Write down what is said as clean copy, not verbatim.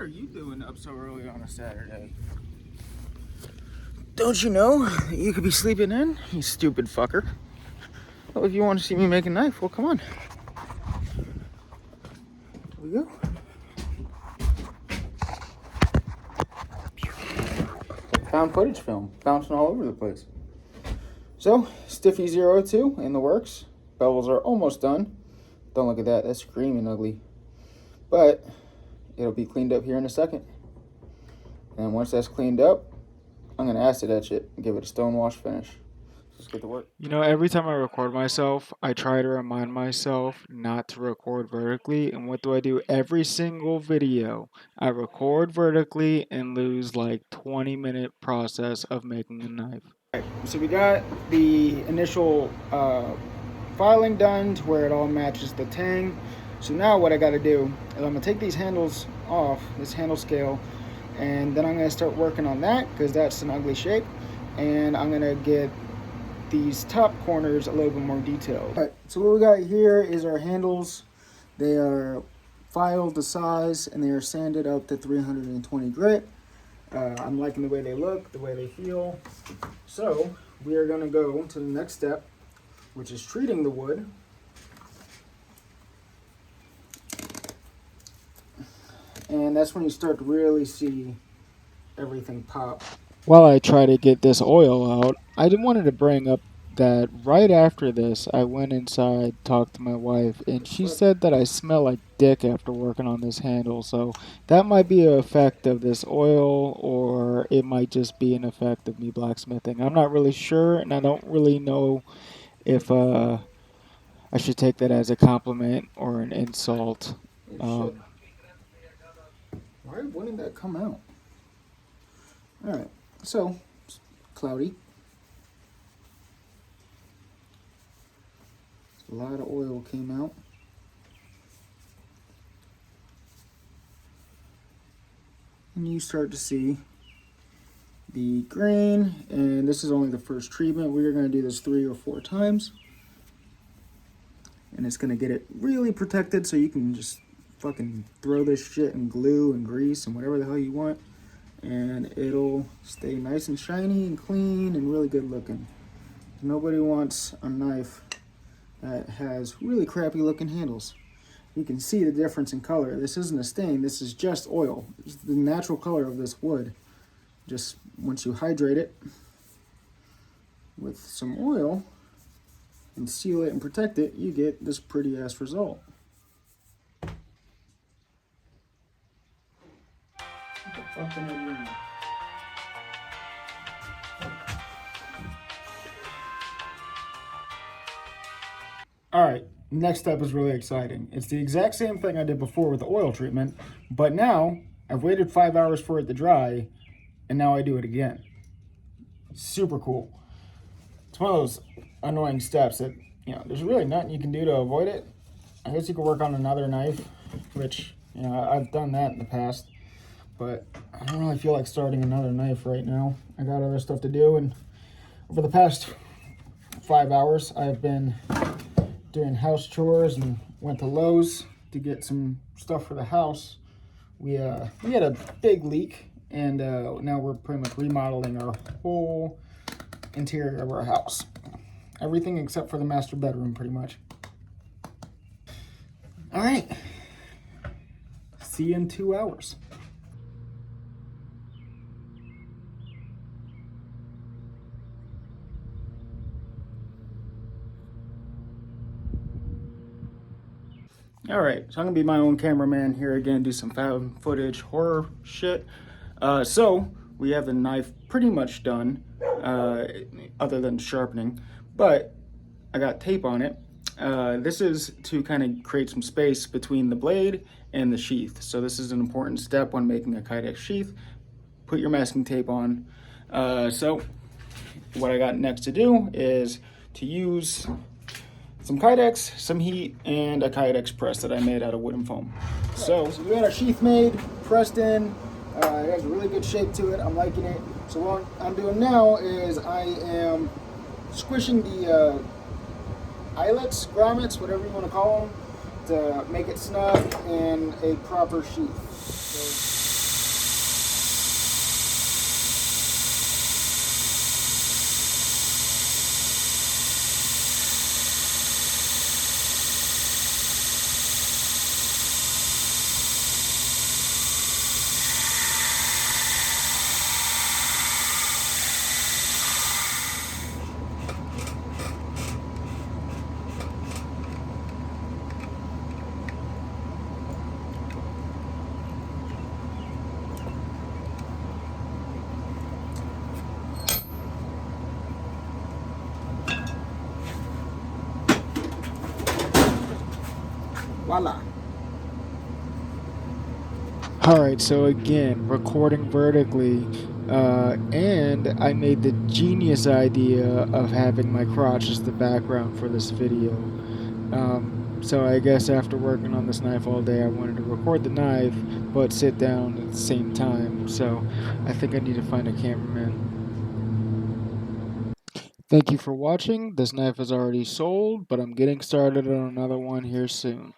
you doing up so early on a Saturday? Don't you know that you could be sleeping in, you stupid fucker? Well, if you want to see me make a knife, well, come on. Here we go. Found footage film, bouncing all over the place. So, Stiffy 02 in the works. Bevels are almost done. Don't look at that, that's screaming ugly. But it'll be cleaned up here in a second. And once that's cleaned up, I'm going to acid etch it and give it a stone wash finish. Let's get to work. You know, every time I record myself, I try to remind myself not to record vertically. And what do? Every single video, I record vertically and lose like 20-minute process of making a knife. Right, so we got the initial filing done to where it all matches the Tang. So now what I got to do is I'm going to take these handles off, this handle scale, and then I'm going to start working on that because that's an ugly shape. And I'm going to get these top corners a little bit more detailed. All right, so what we got here is our handles. They are filed to size and they are sanded up to 320 grit. I'm liking the way they look, the way they feel. So we are going to go to the next step, which is treating the wood. And that's when you start to really see everything pop. While I try to get this oil out, I wanted to bring up that right after this, I went inside, talked to my wife, and she said that I smell like dick after working on this handle. So that might be an effect of this oil, or it might just be an effect of me blacksmithing. I'm not really sure, and I don't really know if I should take that as a compliment or an insult. Why wouldn't that come out? All right, so it's cloudy. A lot of oil came out. And you start to see the grain, and this is only the first treatment. We're going to do this 3 or 4 times. And it's going to get it really protected so you can just fucking throw this shit in glue and grease and whatever the hell you want. And it'll stay nice and shiny and clean and really good looking. Nobody wants a knife that has really crappy looking handles. You can see the difference in color. This isn't a stain, this is just oil. It's the natural color of this wood. Just once you hydrate it with some oil and seal it and protect it, you get this pretty ass result. What the fuck am I doing? All right, next step is really exciting. It's the exact same thing I did before with the oil treatment, but now I've waited 5 hours for it to dry, and now I do it again. Super cool. It's one of those annoying steps that, you know, there's really nothing you can do to avoid it. I guess you could work on another knife, which, you know, I've done that in the past, but I don't really feel like starting another knife right now. I got other stuff to do, and over the past 5 hours, I've been doing house chores and went to Lowe's to get some stuff for the house. We had a big leak, and now we're pretty much remodeling our whole interior of our house. Everything except for the master bedroom, pretty much. All right. See you in 2 hours. All right, so I'm gonna be my own cameraman here again, do some found footage horror shit. So we have the knife pretty much done, other than sharpening, but I got tape on it. This is to kind of create some space between the blade and the sheath. So this is an important step when making a Kydex sheath. Put your masking tape on. So what I got next to do is to use some Kydex, some heat, and a Kydex press that I made out of wood and foam. So we got our sheath made, pressed in. It has a really good shape to it. I'm liking it. So what I'm doing now is I am squishing the eyelets, grommets, whatever you want to call them, to make it snug and a proper sheath. So voila. All right, so again, recording vertically, and I made the genius idea of having my crotch as the background for this video. So I guess after working on this knife all day, I wanted to record the knife, but sit down at the same time. So I think I need to find a cameraman. Thank you for watching. This knife is already sold, but I'm getting started on another one here soon.